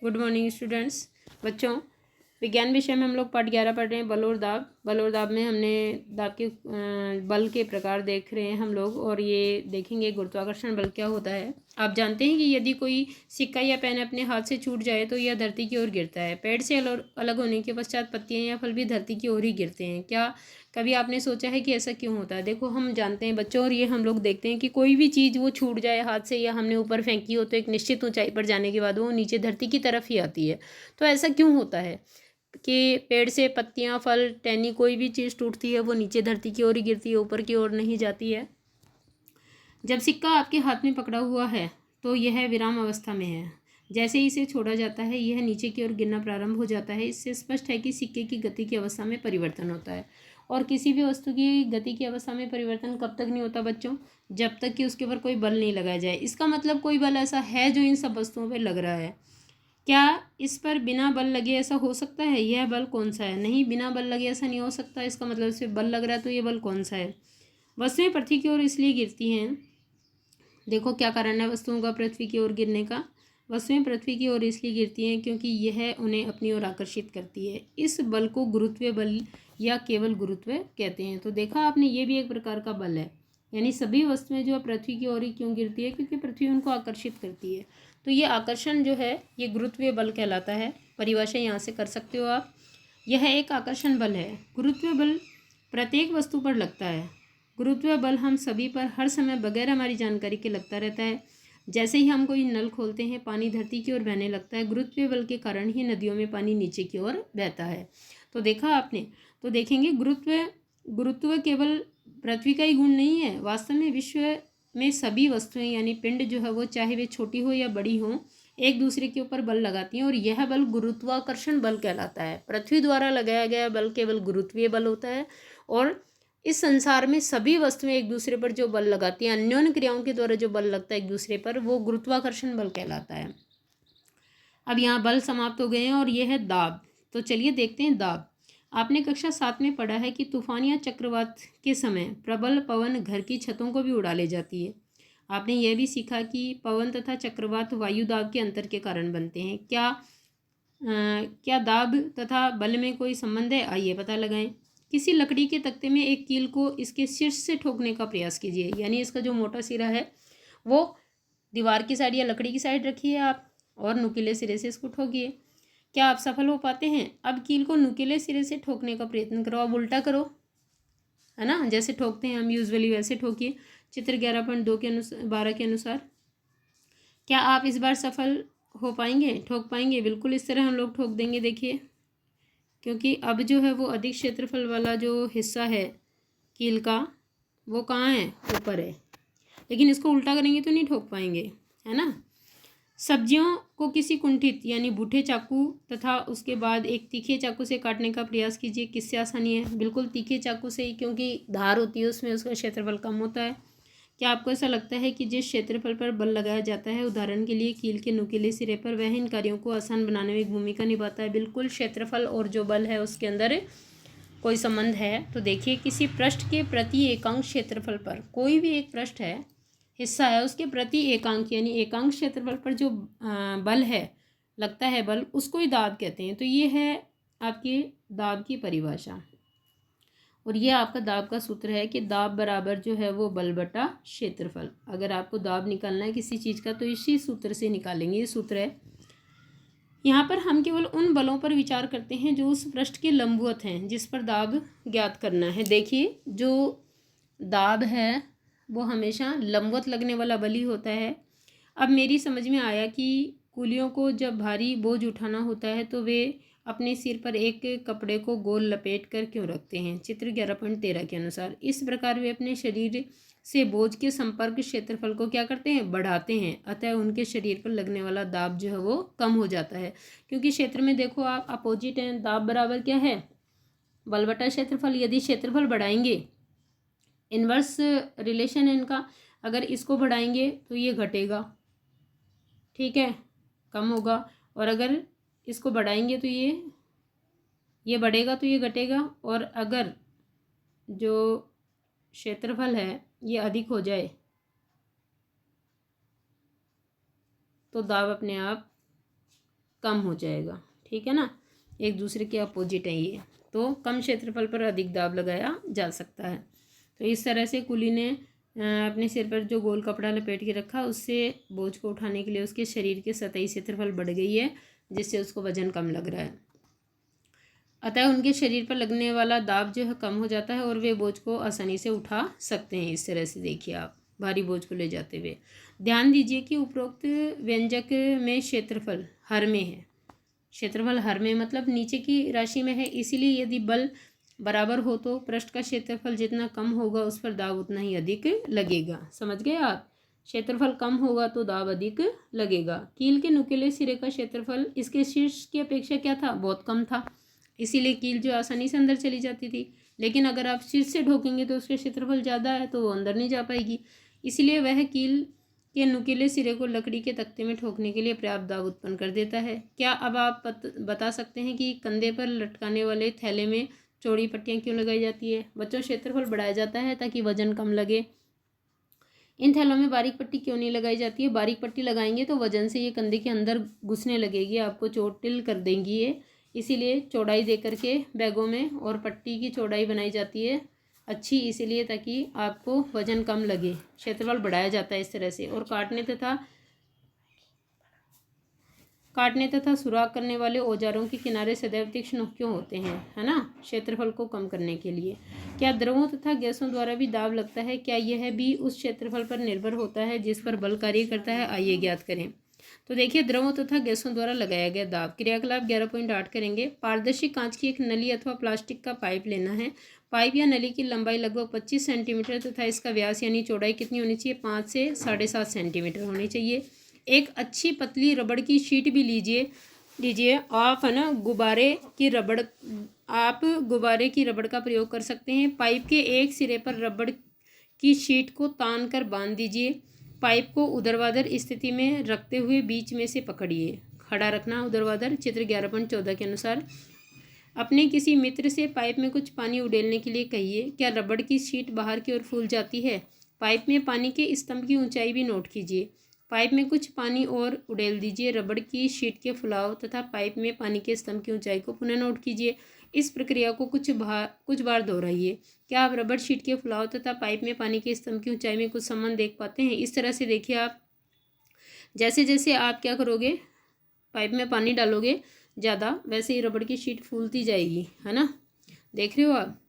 Good morning students. बच्चों, विज्ञान विषय में हम लोग पाठ 11 पढ़ रहे हैं, बल और दाब। बल और दाब में हमने दाब के बल के प्रकार देख रहे हैं हम लोग, और ये देखेंगे गुरुत्वाकर्षण बल क्या होता है। आप जानते हैं कि यदि कोई सिक्का या पेन अपने हाथ से छूट जाए तो यह धरती की ओर गिरता है। पेड़ से अलग होने के पश्चात पत्तियां या फल भी धरती की ओर ही गिरते हैं। क्या कभी आपने सोचा है कि ऐसा क्यों होता है? देखो, हम जानते हैं बच्चों, और ये हम लोग देखते हैं कि कोई भी चीज़ वो छूट जाए हाथ से या हमने ऊपर फेंकी हो तो एक निश्चित ऊंचाई पर जाने के बाद वो नीचे धरती की तरफ ही आती है। तो ऐसा क्यों होता है कि पेड़ से पत्तियां, फल, टहनी, कोई भी चीज़ टूटती है वो नीचे धरती की ओर ही गिरती है, ऊपर की ओर नहीं जाती है। जब सिक्का आपके हाथ में पकड़ा हुआ है तो यह विराम अवस्था में है। जैसे ही इसे छोड़ा जाता है यह नीचे की ओर गिरना प्रारंभ हो जाता है। इससे स्पष्ट है कि सिक्के की गति की अवस्था में परिवर्तन होता है। और किसी भी वस्तु की गति की अवस्था में परिवर्तन कब तक नहीं होता बच्चों? जब तक कि उसके ऊपर कोई बल नहीं लगाया जाए। इसका मतलब कोई बल ऐसा है जो इन सब वस्तुओं पर लग रहा है। क्या इस पर बिना बल लगे ऐसा हो सकता है? यह बल कौन सा है? नहीं, बिना बल लगे ऐसा नहीं हो सकता। इसका मतलब इस पर बल लग रहा है, तो ये बल कौन सा है? वस्तुएं पृथ्वी की ओर इसलिए गिरती हैं। देखो क्या कारण है वस्तुओं का पृथ्वी की ओर गिरने का। वस्तुएं पृथ्वी की ओर इसलिए गिरती हैं क्योंकि यह उन्हें अपनी ओर आकर्षित करती है। इस बल को गुरुत्वीय बल या केवल गुरुत्व कहते हैं। तो देखा आपने, ये भी एक प्रकार का बल है। यानी सभी वस्तुएं जो पृथ्वी की ओर ही क्यों गिरती है? क्योंकि पृथ्वी उनको आकर्षित करती है। तो ये आकर्षण जो है ये गुरुत्वीय बल कहलाता है। परिभाषा यहाँ से कर सकते हो आप। यह एक आकर्षण बल है। गुरुत्वीय बल प्रत्येक वस्तु पर लगता है। गुरुत्वीय बल हम सभी पर हर समय बगैर हमारी जानकारी के लगता रहता है। जैसे ही हम कोई नल खोलते हैं पानी धरती की ओर बहने लगता है। गुरुत्वीय बल के कारण ही नदियों में पानी नीचे की ओर बहता है। तो देखा आपने। तो देखेंगे गुरुत्व केवल पृथ्वी का ही गुण नहीं है। वास्तव में विश्व में सभी वस्तुएं यानी पिंड जो है वो, चाहे वे छोटी हो या बड़ी हो, एक दूसरे के ऊपर बल लगाती हैं, और यह बल गुरुत्वाकर्षण बल कहलाता है। पृथ्वी द्वारा लगाया गया बल केवल गुरुत्वीय बल होता है। और इस संसार में सभी वस्तुएं एक दूसरे पर जो बल लगाती हैं, अन्योन्य क्रियाओं के द्वारा जो बल लगता है एक दूसरे पर, वो गुरुत्वाकर्षण बल कहलाता है। अब यहाँ बल समाप्त हो गए हैं, और यह है दाब। तो चलिए देखते हैं दाब। आपने कक्षा 7 में पढ़ा है कि तूफान या चक्रवात के समय प्रबल पवन घर की छतों को भी उड़ा ले जाती है। आपने यह भी सीखा कि पवन तथा चक्रवात वायु दाब के अंतर के कारण बनते हैं। क्या दाब तथा बल में कोई संबंध है? आइए पता लगाएं। किसी लकड़ी के तख्ते में एक कील को इसके शीर्ष से ठोकने का प्रयास कीजिए। यानी इसका जो मोटा सिरा है वो दीवार की साइड या लकड़ी की साइड रखिए आप, और नुकीले सिरे से इसको ठोकिए। क्या आप सफल हो पाते हैं? अब कील को नुकीले सिरे से ठोकने का प्रयत्न करो। अब उल्टा करो, है ना, जैसे ठोकते हैं हम यूजुअली वैसे ठोकिए। चित्र 11.2 के अनुसार 12 के अनुसार क्या आप इस बार सफल हो पाएंगे, ठोक पाएंगे? बिल्कुल इस तरह हम लोग ठोक देंगे। देखिए, क्योंकि अब जो है वो अधिक क्षेत्रफल वाला जो हिस्सा है कील का वो कहाँ है? ऊपर है। लेकिन इसको उल्टा करेंगे तो नहीं ठोक पाएंगे, है ना। सब्जियों को किसी कुंठित यानी बूढ़े चाकू तथा उसके बाद एक तीखे चाकू से काटने का प्रयास कीजिए। किससे आसानी है? बिल्कुल तीखे चाकू से ही, क्योंकि धार होती है उसमें, उसका क्षेत्रफल कम होता है। क्या आपको ऐसा लगता है कि जिस क्षेत्रफल पर बल लगाया जाता है, उदाहरण के लिए कील के नुकीले सिरे पर, वह इन कार्यों को आसान बनाने में एक भूमिका निभाता है? बिल्कुल, क्षेत्रफल और जो बल है उसके अंदर कोई संबंध है। तो देखिए, किसी पृष्ठ के प्रति एकांक क्षेत्रफल पर, कोई भी एक पृष्ठ है, हिस्सा है, उसके प्रति एकांक यानी एकांक क्षेत्रफल पर जो बल है, लगता है बल, उसको ही दाब कहते हैं। तो ये है आपकी दाब की परिभाषा। और ये आपका दाब का सूत्र है कि दाब बराबर जो है वो बल बटा क्षेत्रफल। अगर आपको दाब निकालना है किसी चीज़ का तो इसी सूत्र से निकालेंगे। ये सूत्र है। यहाँ पर हम केवल उन बलों पर विचार करते हैं जो उस पृष्ठ के लंबवत हैं जिस पर दाब ज्ञात करना है। देखिए, जो दाब है वो हमेशा लंबवत लगने वाला बल ही होता है। अब मेरी समझ में आया कि कूलियों को जब भारी बोझ उठाना होता है तो वे अपने सिर पर एक कपड़े को गोल लपेट कर क्यों रखते हैं? चित्र 11.13 के अनुसार इस प्रकार वे अपने शरीर से बोझ के संपर्क क्षेत्रफल को क्या करते हैं? बढ़ाते हैं। अतः उनके शरीर पर लगने वाला दाब जो है वो कम हो जाता है। क्योंकि क्षेत्र में देखो आप अपोजिट हैं। दाब बराबर क्या है? बल बटा क्षेत्रफल। यदि क्षेत्रफल बढ़ाएंगे, इन्वर्स रिलेशन है इनका, अगर इसको बढ़ाएंगे तो ये घटेगा, ठीक है, कम होगा। और अगर इसको बढ़ाएंगे तो ये बढ़ेगा, तो ये घटेगा। और अगर जो क्षेत्रफल है ये अधिक हो जाए तो दाब अपने आप कम हो जाएगा, ठीक है ना, एक दूसरे के अपोजिट है ये, तो कम क्षेत्रफल पर अधिक दाब लगाया जा सकता है। तो इस तरह से कुली ने अपने सिर पर जो गोल कपड़ा लपेट के रखा, उससे बोझ को उठाने के लिए उसके शरीर के सतही क्षेत्रफल बढ़ गई है, जिससे उसको वजन कम लग रहा है। अतः उनके शरीर पर लगने वाला दाब जो है कम हो जाता है और वे बोझ को आसानी से उठा सकते हैं। इस तरह से देखिए आप भारी बोझ को ले जाते हुए। ध्यान दीजिए कि उपरोक्त व्यंजक में क्षेत्रफल हर में है। क्षेत्रफल हर में मतलब नीचे की राशि में है, इसीलिए यदि बल बराबर हो तो पृष्ठ का क्षेत्रफल जितना कम होगा उस पर दाब उतना ही अधिक लगेगा। समझ गए आप, क्षेत्रफल कम होगा तो दाब अधिक लगेगा। कील के नुकीले सिरे का क्षेत्रफल इसके शीर्ष की अपेक्षा क्या था, बहुत कम था, इसीलिए कील जो आसानी से अंदर चली जाती थी। लेकिन अगर आप शीर्ष से ठोकेंगे तो उसका क्षेत्रफल ज़्यादा है तो वो अंदर नहीं जा पाएगी, इसीलिए वह कील के नुकीले सिरे को लकड़ी के तख्ते में ठोकने के लिए पर्याप्त दाब उत्पन्न कर देता है। क्या अब आप बता सकते हैं कि कंधे पर लटकाने वाले थैले में चौड़ी पट्टियाँ क्यों लगाई जाती है? बच्चों, क्षेत्रफल बढ़ाया जाता है ताकि वजन कम लगे। इन थैलों में बारीक पट्टी क्यों नहीं लगाई जाती है? बारीक पट्टी लगाएंगे तो वजन से ये कंधे के अंदर घुसने लगेगी, आपको चोटिल कर देंगी ये, इसीलिए चौड़ाई दे करके बैगों में और पट्टी की चौड़ाई बनाई जाती है अच्छी, इसीलिए ताकि आपको वजन कम लगे। क्षेत्रफल बढ़ाया जाता है इस तरह से। और काटने तथा सुराख करने वाले औजारों के किनारे सदैव तीक्ष्ण क्यों होते हैं, है ना, क्षेत्रफल को कम करने के लिए। क्या द्रवों तथा गैसों द्वारा भी दाब लगता है? क्या यह भी उस क्षेत्रफल पर निर्भर होता है जिस पर बल कार्य करता है? आइए ज्ञात करें। तो देखिए, द्रवों तथा गैसों द्वारा लगाया गया दाब। क्रियाकलाप 11.8 करेंगे। पारदर्शी कांच की एक नली अथवा प्लास्टिक का पाइप लेना है। पाइप या नली की लंबाई लगभग 25 सेंटीमीटर तथा इसका व्यास यानी चौड़ाई कितनी होनी चाहिए? 5 से 7.5 सेंटीमीटर होनी चाहिए। एक अच्छी पतली रबड़ की शीट भी लीजिए आप, है ना, आप गुब्बारे की रबड़ का प्रयोग कर सकते हैं। पाइप के एक सिरे पर रबड़ की शीट को तान कर बांध दीजिए। पाइप को ऊर्ध्वाधर स्थिति में रखते हुए बीच में से पकड़िए। खड़ा रखना ऊर्ध्वाधर, चित्र 11.14 के अनुसार। अपने किसी मित्र से पाइप में कुछ पानी उड़ेलने के लिए कहिए। क्या रबड़ की शीट बाहर की ओर फूल जाती है? पाइप में पानी के स्तंभ की ऊंचाई भी नोट कीजिए। पाइप में कुछ पानी और उड़ेल दीजिए। रबड़ की शीट के फुलाव तथा पाइप में पानी के स्तंभ की ऊंचाई को पुनः नोट कीजिए। इस प्रक्रिया को कुछ बार दोहराइए। क्या आप रबड़ शीट के फुलाव तथा पाइप में पानी के स्तंभ की ऊंचाई में कुछ संबंध देख पाते हैं? इस तरह से देखिए आप, जैसे जैसे आप क्या करोगे, पाइप में पानी डालोगे ज़्यादा, वैसे ही रबड़ की शीट फूलती जाएगी, है ना, देख रहे हो आप।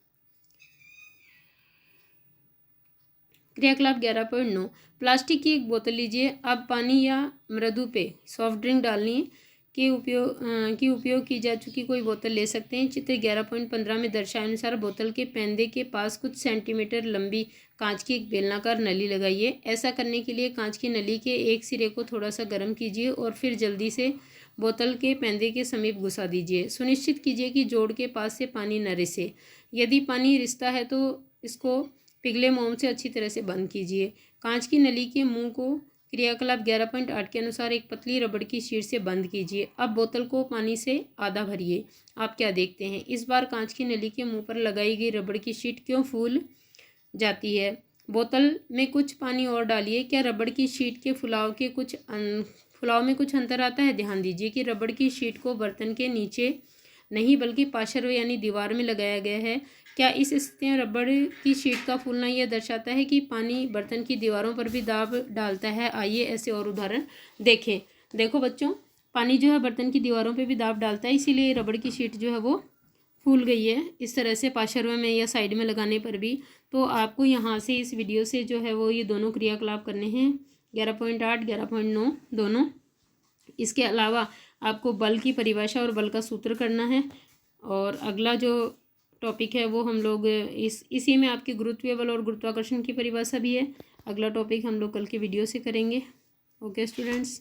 क्रियाकलाप 11.9। प्लास्टिक की एक बोतल लीजिए। अब पानी या मृदु पे सॉफ्ट ड्रिंक डालने के उपयोग की जा चुकी कोई बोतल ले सकते हैं। चित्र 11.15 में दर्शाए अनुसार बोतल के पैंदे के पास कुछ सेंटीमीटर लंबी कांच की एक बेलनाकार नली लगाइए। ऐसा करने के लिए कांच की नली के एक सिरे को थोड़ा सा गर्म कीजिए और फिर जल्दी से बोतल के पैंदे के समीप घुसा दीजिए। सुनिश्चित कीजिए कि जोड़ के पास से पानी न रिसे। यदि पानी रिसता है तो इसको पिघले मोम से अच्छी तरह से बंद कीजिए। कांच की नली के मुंह को क्रियाकलाप 11.8 के अनुसार एक पतली रबड़ की शीट से बंद कीजिए। अब बोतल को पानी से आधा भरिए। आप क्या देखते हैं, इस बार कांच की नली के मुंह पर लगाई गई रबड़ की शीट क्यों फूल जाती है? बोतल में कुछ पानी और डालिए। क्या रबड़ की शीट के फुलाव में कुछ अंतर आता है? ध्यान दीजिए कि रबड़ की शीट को बर्तन के नीचे नहीं बल्कि पार्श्व यानी दीवार में लगाया गया है। क्या इस स्थिति में रबड़ की शीट का फूलना यह दर्शाता है कि पानी बर्तन की दीवारों पर भी दाब डालता है? आइए ऐसे और उदाहरण देखें। देखो बच्चों, पानी जो है बर्तन की दीवारों पर भी दाब डालता है, इसीलिए रबड़ की शीट जो है वो फूल गई है इस तरह से पार्श्व में या साइड में लगाने पर भी। तो आपको यहाँ से इस वीडियो से जो है वो ये दोनों क्रियाकलाप करने हैं, 11.8 11.9 दोनों। इसके अलावा आपको बल की परिभाषा और बल का सूत्र करना है। और अगला जो टॉपिक है वो हम लोग इसी में आपके गुरुत्वीय बल और गुरुत्वाकर्षण की परिभाषा भी है। अगला टॉपिक हम लोग कल के वीडियो से करेंगे। Okay students.